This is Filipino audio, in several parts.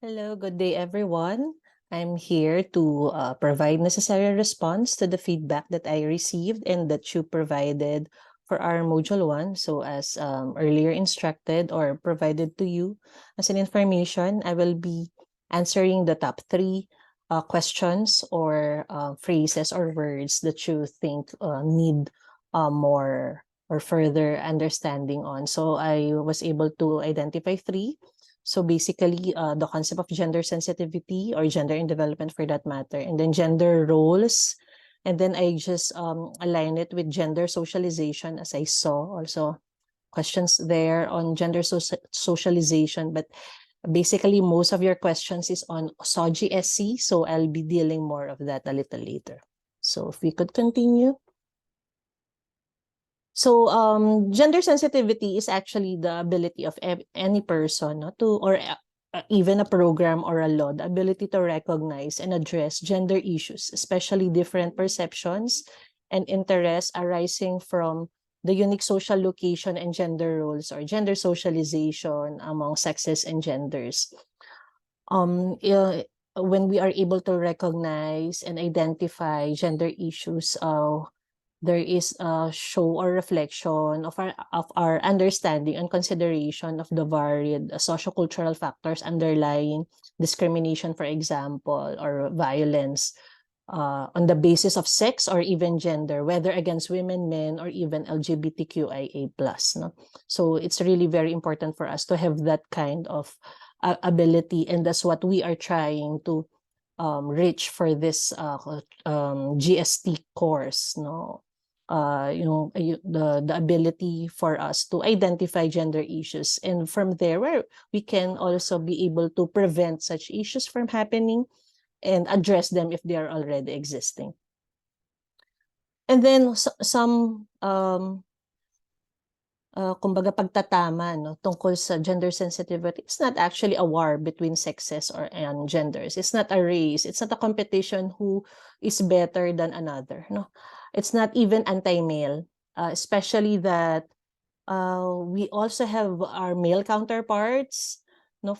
Hello, good day everyone. I'm here to provide necessary response to the feedback that I received and that you provided for our Module 1. So as earlier instructed or provided to you as an information, I will be answering the top three questions or phrases or words that you think need more or further understanding on. So I was able to identify three. So basically, the concept of gender sensitivity or gender in development for that matter, and then gender roles. And then I just align it with gender socialization as I saw also questions there on gender socialization. But basically, most of your questions is on SOGSC. So I'll be dealing more of that a little later. So if we could continue. So gender sensitivity is actually the ability of any person to, or even a program or a law, the ability to recognize and address gender issues, especially different perceptions and interests arising from the unique social location and gender roles or gender socialization among sexes and genders. When we are able to recognize and identify gender issues, there is a show or reflection of our understanding and consideration of the varied sociocultural factors underlying discrimination, for example, or violence on the basis of sex or even gender, whether against women, men, or even LGBTQIA+. No? So it's really very important for us to have that kind of ability, and that's what we are trying to reach for this GST course. No, the ability for us to identify gender issues, and from there where we can also be able to prevent such issues from happening and address them if they are already existing. And then some kumbaga pagtatama tungkol sa gender sensitivity. It's not actually a war between sexes and genders. It's not a race. It's not a competition who is better than another. No, it's not even anti-male, especially that we also have our male counterparts,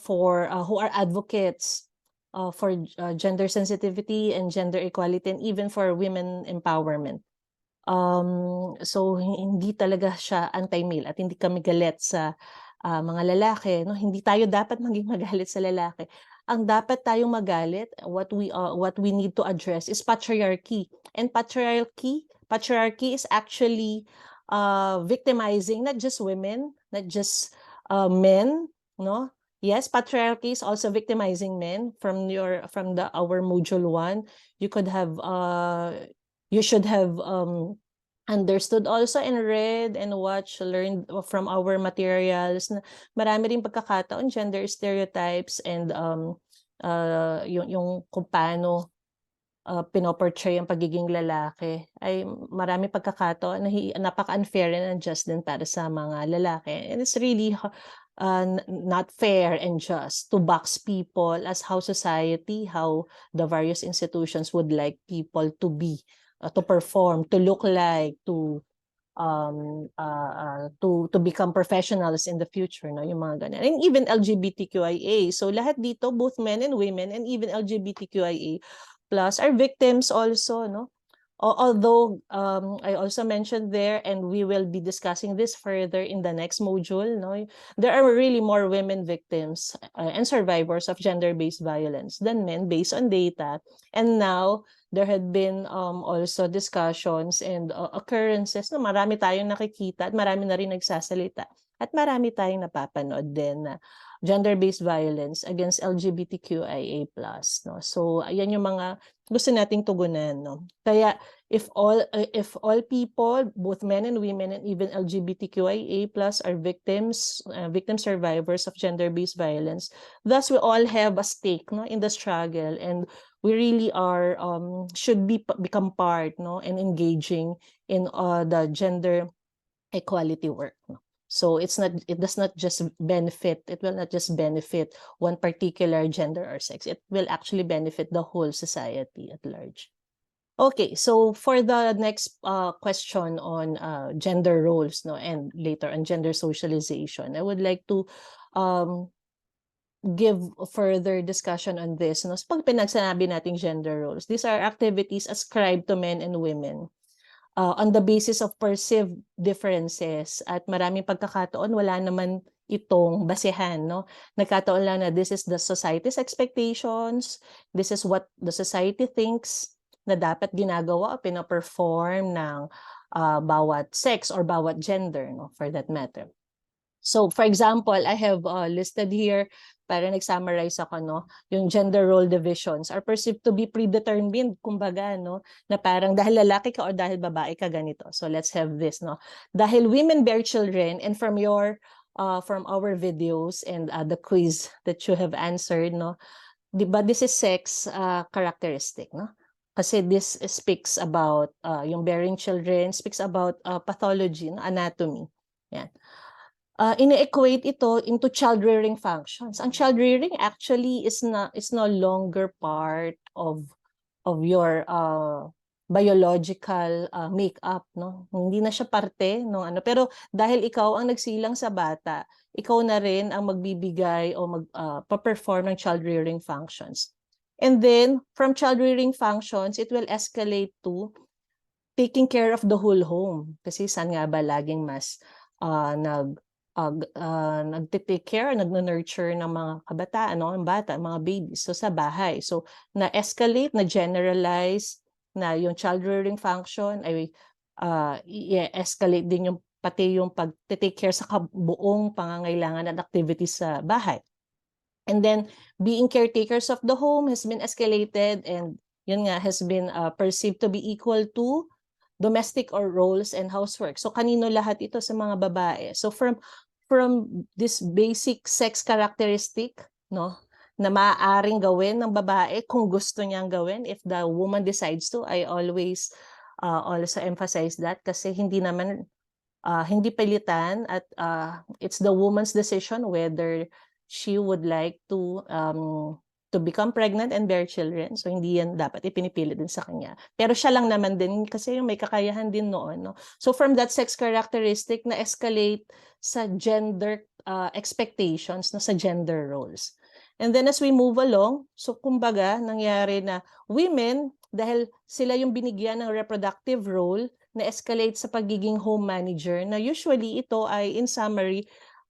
for who are advocates for gender sensitivity and gender equality, and even for women empowerment. So hindi talaga siya anti-male at hindi kami galit sa mga lalaki, no? Hindi tayo dapat maging magalit sa lalaki. Ang dapat tayong magalit, what we need to address is patriarchy. And patriarchy is actually victimizing not just women, not just men, no? Yes, patriarchy is also victimizing men. From our module 1, you could have you should have understood also and read and learned from our materials na marami ring pagkakataon gender stereotypes and yung kung paano pinoportray ang pagiging lalaki ay marami pagkakataon na napaka-unfair and unjust din para sa mga lalaki. And it's really not fair and just to box people as how society, how the various institutions would like people to be, to perform, to look like, to become professionals in the future, no, yung mga ganyan. And even LGBTQIA. So lahat dito, both men and women and even LGBTQIA plus are victims also, no? Although I also mentioned there, and we will be discussing this further in the next module, no, there are really more women victims and survivors of gender-based violence than men based on data. And now there had been also discussions and occurrences na marami tayong nakikita at marami na rin nagsasalita at marami tayong napapanood din na gender-based violence against LGBTQIA+, no? So ayan yung mga gusto nating tugunan, no? Kaya if all people, both men and women and even LGBTQIA+ are victim survivors of gender-based violence, thus we all have a stake, no, in the struggle, and we really are should become part, no, and engaging in the gender equality work, no? So it will not just benefit one particular gender or sex. It will actually benefit the whole society at large. Okay, so for the next question on gender roles, no, and later on gender socialization, I would like to give further discussion on this. No? So pag pinagsanabi nating gender roles, these are activities ascribed to men and women on the basis of perceived differences. At maraming pagkakataon, wala naman itong basehan. No? Nagkataon lang na this is the society's expectations, this is what the society thinks na dapat ginagawa o pinaperform ng bawat sex or bawat gender, no? For that matter. So, for example, I have listed here, para nag-summarize ako, no, yung gender role divisions are perceived to be predetermined, kumbaga, no, na parang dahil lalaki ka or dahil babae ka ganito. So, let's have this, no. Dahil women bear children, and from our videos and the quiz that you have answered, no, di ba, this is sex characteristic, no? Kasi this speaks about yung bearing children, speaks about pathology, no, anatomy. Yan. Ini-equate ito into child-rearing functions. Ang child-rearing actually is no longer part of your biological makeup, no? Hindi na siya parte no ano, pero dahil ikaw ang nagsilang sa bata, ikaw na rin ang magbibigay o perform ng child-rearing functions. And then from child-rearing functions, it will escalate to taking care of the whole home. Kasi saan nga ba laging mas nagte-take care, nag-nurture ng mga kabataan, no, ng bata, mga babies, so sa bahay. So na-escalate, na-generalize na yung child-rearing function ay i-escalate din yung pati yung pag-take care sa buong pangangailangan at activities sa bahay. And then being caretakers of the home has been escalated, and yun nga has been perceived to be equal to domestic or roles and housework. So kanino lahat ito? Sa mga babae. So from this basic sex characteristic, no, na maaaring gawin ng babae kung gusto niyang gawin, if the woman decides to, I always also emphasize that, kasi hindi naman hindi pilitan, at it's the woman's decision whether she would like to become pregnant and bear children. So hindi yan dapat ipinipilit din sa kanya. Pero siya lang naman din kasi yung may kakayahan din noon, no? So from that sex characteristic na escalate sa gender expectations, no, sa gender roles. And then as we move along, so kumbaga nangyari na women, dahil sila yung binigyan ng reproductive role, na escalate sa pagiging home manager, na usually ito ay in summary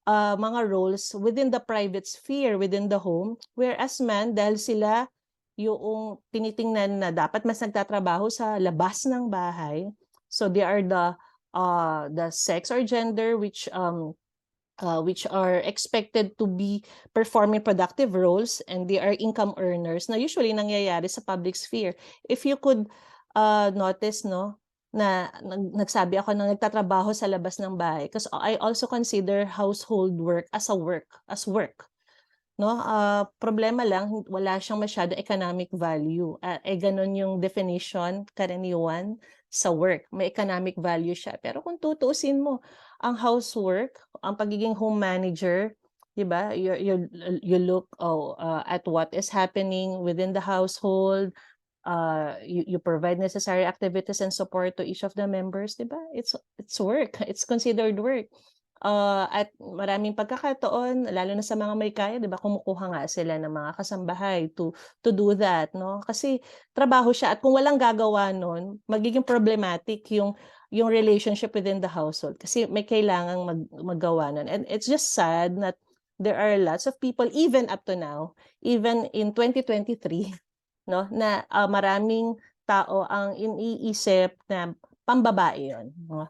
mga roles within the private sphere, within the home, whereas man, dahil sila yung tinitingnan na dapat mas nagtatrabaho sa labas ng bahay, so they are the sex or gender which are expected to be performing productive roles, and they are income earners, na usually nangyayari sa public sphere. If you could notice, no, na nagsabi ako na nagtatrabaho sa labas ng bahay, because I also consider household work as work. No, problema lang wala siyang masyado economic value. Ganun yung definition karaniwan sa work. May economic value siya. Pero kung tutuusin mo, ang housework, ang pagiging home manager, 'di ba? You look at what is happening within the household. You provide necessary activities and support to each of the members, 'di ba? It's work. It's considered work. At maraming pagkakataon, lalo na sa mga may kaya, 'di ba, kumukuha nga sila ng mga kasambahay to do that, no? Kasi trabaho siya, at kung walang gagawa nun, magiging problematic yung relationship within the household, kasi may kailangang maggawa nun. And it's just sad that there are lots of people, even up to now, even in 2023, no, na maraming tao ang iniisip na pambabae 'yon, no?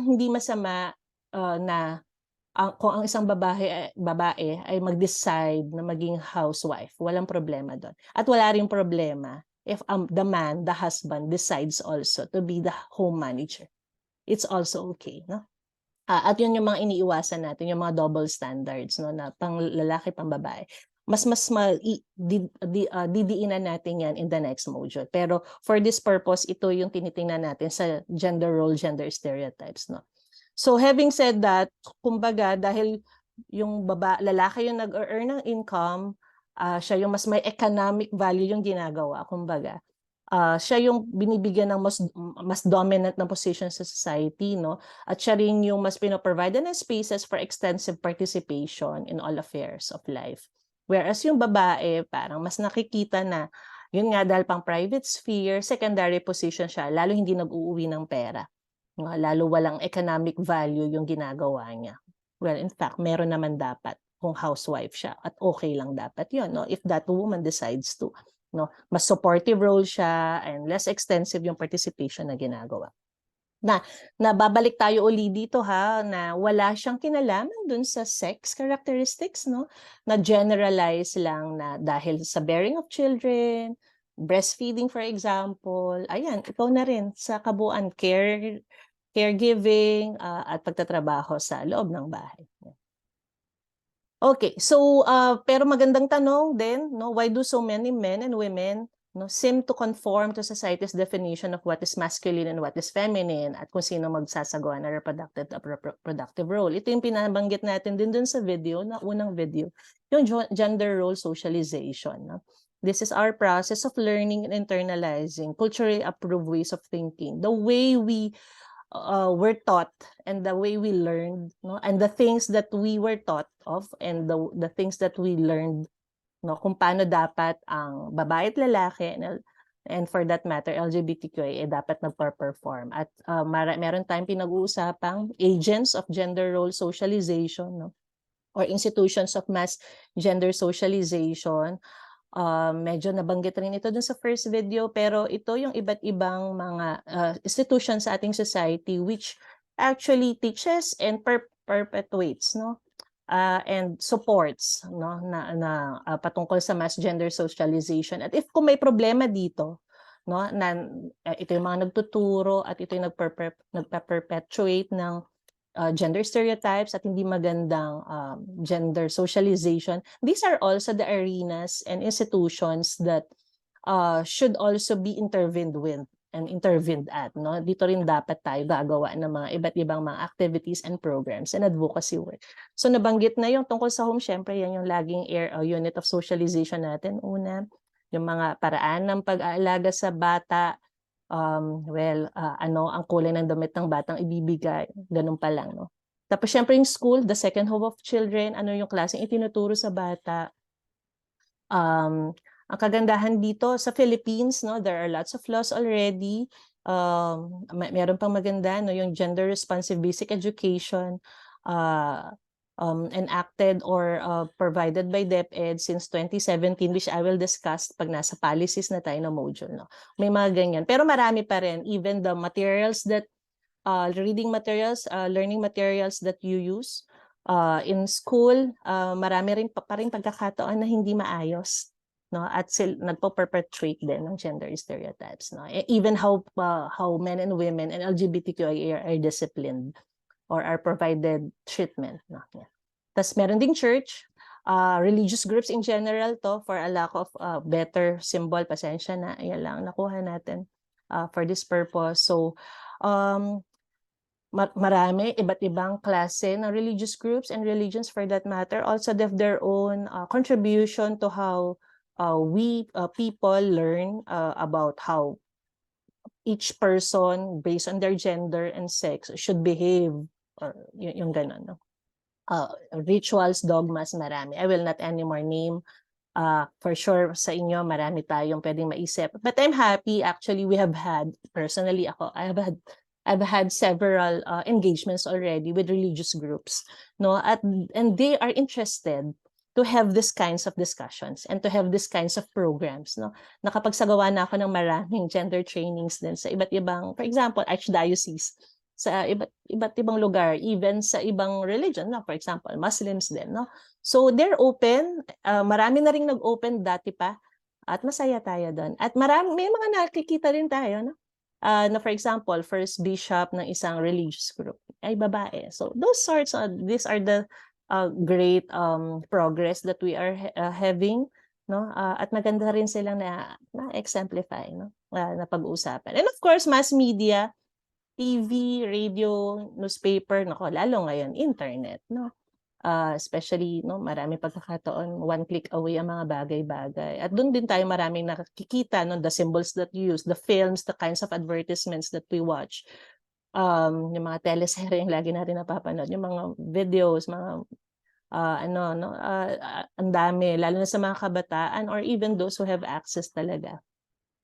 Hindi masama na kung ang isang babae ay mag-decide na maging housewife, walang problema doon. At wala ring problema if the husband decides also to be the home manager. It's also okay, no? At yun yung mga iniiwasan natin, yung mga double standards, no, na pang lalaki, pang babae. Mas didiinan natin yan in the next module. Pero for this purpose, ito yung tinitingnan natin sa gender role, gender stereotypes, no? So having said that, kumbaga dahil yung lalaki yung nag-earn ng income, siya yung mas may economic value yung ginagawa, kumbaga. siya yung binibigyan ng mas dominant na position sa society, no? At siya rin yung mas pinoprovide ng spaces for extensive participation in all affairs of life. Whereas yung babae, parang mas nakikita na, yun nga dahil pang private sphere, secondary position siya, lalo hindi nag-uuwi ng pera. Lalo walang economic value yung ginagawa niya. Well, in fact, meron naman dapat kung housewife siya at okay lang dapat yun, no? If that woman decides to. No, mas supportive role siya and less extensive yung participation na ginagawa. Babalik tayo uli dito ha, na wala siyang kinalaman dun sa sex characteristics, no? Na generalize lang na dahil sa bearing of children, breastfeeding for example, ayan, ikaw na rin sa kabuuan, caregiving, at pagtatrabaho sa loob ng bahay. Okay, so pero magandang tanong din, no? Why do so many men and women, no, seem to conform to society's definition of what is masculine and what is feminine at kung sino magsasagawa ng reproductive role? Ito yung pinabanggit natin din dun sa video, na unang video, yung gender role socialization. No? This is our process of learning and internalizing culturally approved ways of thinking. The way we were taught and the way we learned, no, and the things that we were taught of and the things that we learned, no, kung paano dapat ang babae at lalaki and for that matter LGBTQIA dapat nagpa-perform. At meron tayong pinag-uusapang agents of gender role socialization, no, or institutions of mass gender socialization. Medyo nabanggit rin ito dun sa first video, pero ito yung iba't ibang mga institutions sa ating society which actually teaches and perpetuates, no, and supports, no, na patungkol sa mass gender socialization. At if kung may problema dito, no, ito yung mga nagtuturo at ito yung nagpa-perpetuate ng gender stereotypes at hindi magandang gender socialization. These are also the arenas and institutions that should also be intervened with and intervened at. No? Dito rin dapat tayo gagawa ng mga iba't ibang mga activities and programs and advocacy work. So nabanggit na yung tungkol sa home, syempre yan yung laging unit of socialization natin. Una, yung mga paraan ng pag-aalaga sa bata, ano ang kulay ng damit ng batang ibibigay, ganun pa lang, no? Tapos syempre yung school, the second home of children, ano yung klaseng itinuturo sa bata. Ang kagandahan dito sa Philippines, no, there are lots of laws already. Meron pang maganda, no, yung gender responsive basic education, enacted or provided by DepEd since 2017, which I will discuss pag nasa policies na tayo na module. No? May mga ganyan. Pero marami pa rin. Even the materials that, reading materials, learning materials that you use in school, marami rin pa rin pagkakataon na hindi maayos. No? At nagpo-perpetuate din ng gender stereotypes. No? Even how men and women and LGBTQIA are disciplined or are provided treatment. No? Yeah. Tapos meron ding church, religious groups in general to, for a lack of better symbol, pasensya na, yan lang, nakuha natin for this purpose. So, marami, iba't ibang klase ng religious groups and religions for that matter. Also, they have their own contribution to how we people learn about how each person, based on their gender and sex, should behave, or yung ganun, no? Rituals, dogmas, marami. I will not anymore name. For sure, sa inyo, marami tayong pwedeng maisip. But I'm happy, actually, we have had, personally ako, I've had several engagements already with religious groups, no? And they are interested to have these kinds of discussions and to have these kinds of programs, no? Nakapagsagawa na ako ng maraming gender trainings din sa iba't ibang, for example, archdiocese, sa iba't ibang lugar, even sa ibang religion, no? For example, Muslims din, no? So they're open, marami na ring nag-open dati pa, at masaya tayo doon. At may mga nakikita rin tayo, no? Na for example, first bishop ng isang religious group ay babae. So those sorts of, these are the great progress that we are having, no? At maganda rin silang na-exemplify, no? Na pag-uusapan. And of course, mass media, TV, radio, newspaper, nako, lalo ngayon, internet, no? Especially, no, marami pagkakataon, one click away ang mga bagay-bagay. At doon din tayo maraming nakikita, no, the symbols that you use, the films, the kinds of advertisements that we watch. Yung mga teleserye yung lagi natin napapanood, yung mga videos, mga ano, no, ang dami, lalo na sa mga kabataan or even those who have access talaga.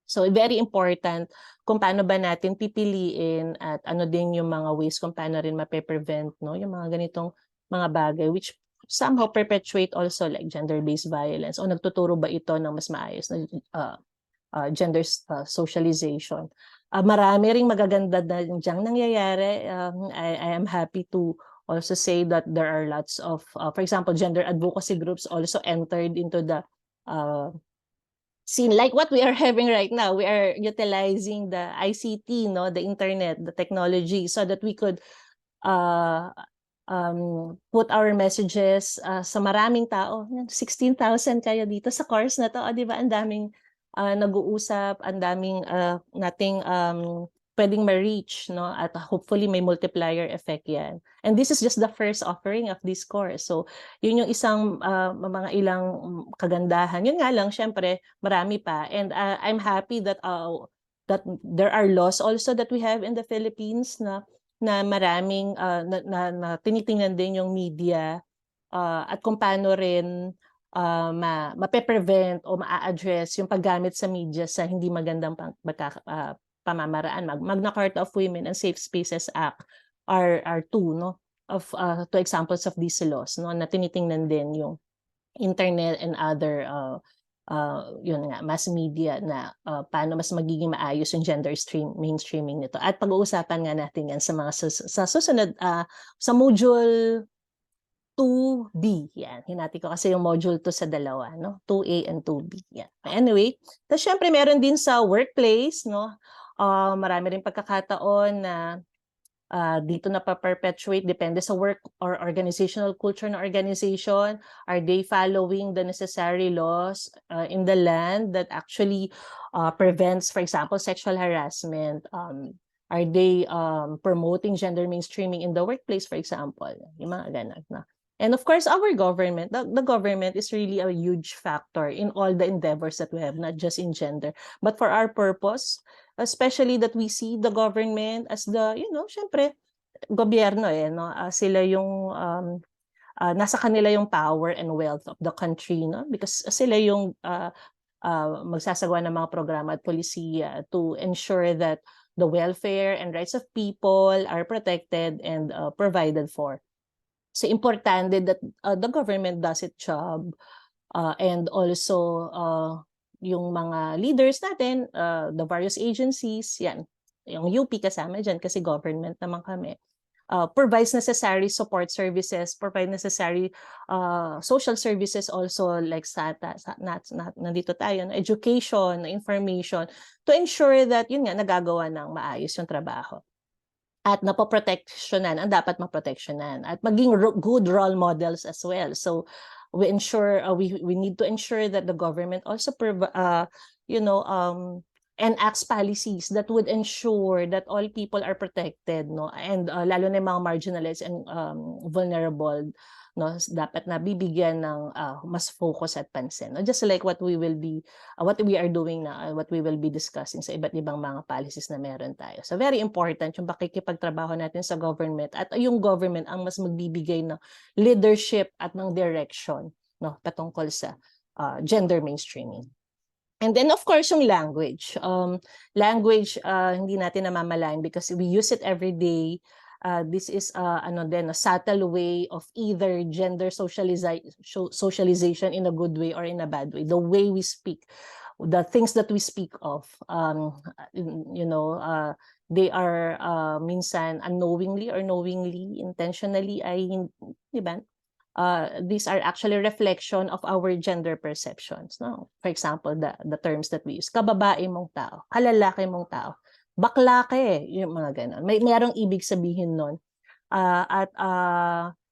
So very important kung paano ba natin pipiliin at ano din yung mga ways kung paano rin mape-prevent, no, yung mga ganitong mga bagay which somehow perpetuate also like gender-based violence o nagtuturo ba ito ng mas maayos na gender socialization. Marami ring magaganda na diyang nangyayari. I am happy to also say that there are lots of, for example, gender advocacy groups also entered into the scene like what we are having right now. We are utilizing the ICT, no, the internet, the technology, so that we could put our messages sa maraming tao. 16,000 kayo dito sa course na to, di ba? Ang daming nag-uusap, ang daming nating pwedeng ma-reach, no? At hopefully may multiplier effect yan. And this is just the first offering of this course. So, yun yung isang mga ilang kagandahan. Yun nga lang, syempre, marami pa. And I'm happy that there are laws also that we have in the Philippines na maraming na tinitingnan din yung media at kung paano rin mape-prevent o ma-address yung paggamit sa media sa hindi magandang pamamaraan. Magna Carta of Women and Safe Spaces Act are two, no, of two examples of these laws, no, na tinitingnan din yung internet and other yun nga, mass media na paano mas magiging maayos yung mainstreaming nito. At pag-uusapan nga natin yan sa mga sa susunod sa module 2B. Yan, hinati ko kasi yung module 2 sa dalawa, no? 2A and 2B. Yan. Anyway, tapos syempre meron din sa workplace, no? Marami rin pagkakataon na dito na pa-perpetuate, depende sa work or organizational culture ng organization. Are they following the necessary laws in the land that actually prevents, for example, sexual harassment? Are they promoting gender mainstreaming in the workplace, for example? Yung mga ganun na. And of course, our government, the government is really a huge factor in all the endeavors that we have, not just in gender. But for our purpose, especially that we see the government as the, syempre, gobyerno no? Sila yung, nasa kanila yung power and wealth of the country, no? Because sila yung magsasagawa ng mga programa at polisiya to ensure that the welfare and rights of people are protected and provided for. So importante that the government does its job and also yung mga leaders natin, the various agencies, yan, yung UP kasama dyan kasi government naman kami, provides necessary support services, provide necessary social services also like SATA, nandito tayo, education, information, to ensure that yun nga, nagagawa ng maayos yung trabaho. At napoproteksyonan ang dapat maproteksyonan at maging good role models as well. So we ensure we need to ensure that the government also enacts policies that would ensure that all people are protected, no, and lalo na yung mga marginalized and vulnerable, no, dapat na bibigyan ng mas focus at pansin, no? Just like what we are doing na, what we will be discussing sa iba't ibang mga policies na meron tayo. So very important yung pakikipagtrabaho natin sa government at yung government ang mas magbibigay ng leadership at ng direction, no, patungkol sa gender mainstreaming. And then of course yung language. Language hindi natin namamalayan because we use it every day. This is a subtle way of either gender socialization in a good way or in a bad way. The way we speak, the things that we speak of, they are minsan unknowingly or knowingly, intentionally ay, di ba? These are actually reflection of our gender perceptions, no? For example, the terms that we use, kababae mong tao, kalalaki mong tao, bakla ka yung mga ganon. Merong ibig sabihin nun. At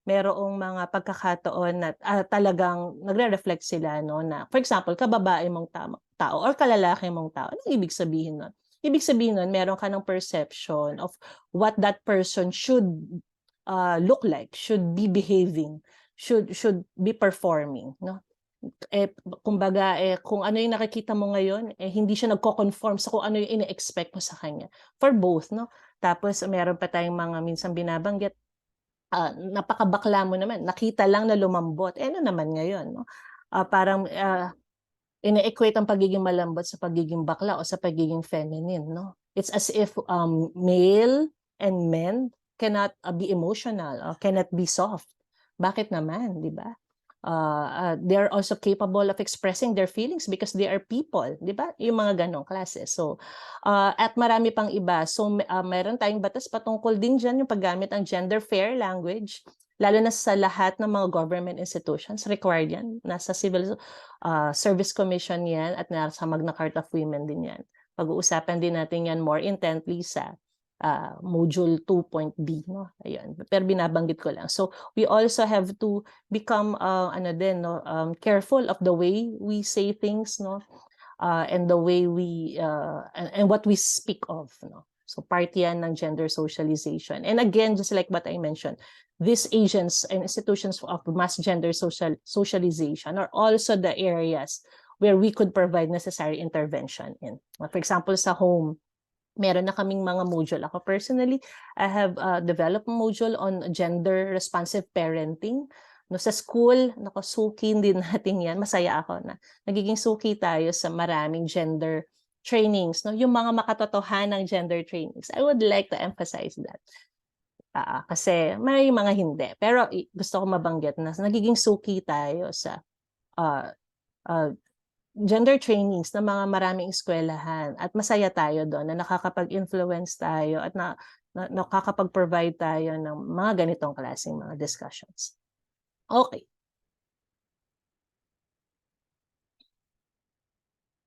merong mga pagkakataon na talagang nagre-reflect sila, no, na for example, kababae mong tao or kalalaki mong tao. Anong ibig sabihin nun? Ibig sabihin nun, meron ka ng perception of what that person should look like, should be behaving, should be performing, no? Kumbaga, kung ano yung nakikita mo ngayon, hindi siya nagko-conform sa kung ano yung ine-expect mo sa kanya. For both, no? Tapos meron pa tayong mga minsan binabanggit, napakabakla mo naman, nakita lang na lumambot. Ano naman ngayon, no? Parang ine-equate ang pagiging malambot sa pagiging bakla o sa pagiging feminine, no? It's as if male and men cannot be emotional or cannot be soft. Bakit naman, di ba? They're also capable of expressing their feelings because they are people, di ba? Yung mga ganong klase. So, at marami pang iba. So, meron tayong batas patungkol din dyan yung paggamit ng gender fair language, lalo na sa lahat ng mga government institutions. Required yan. Nasa Civil Service Commission yan at nasa Magna Carta of Women din yan. Pag-uusapan din natin yan more intently sa module 2.b, no? Ayun. Pero binabanggit ko lang. So, we also have to become careful of the way we say things, no? And the way we and what we speak of, no? So part yan ng gender socialization. And again, just like what I mentioned, these agents and institutions of mass gender socialization are also the areas where we could provide necessary intervention in. For example, sa home, meron na kaming mga module. Ako personally, I have developed a module on gender responsive parenting. No, sa school, suki din natin yan. Masaya ako na nagiging suki tayo sa maraming gender trainings. No? Yung mga makatotohanang gender trainings. I would like to emphasize that. Kasi may mga hindi. Pero gusto ko mabanggit na nagiging suki tayo sa gender trainings ng mga maraming eskwelahan at masaya tayo doon na nakakapag-influence tayo at nakakapag-provide tayo ng mga ganitong klaseng mga discussions. Okay.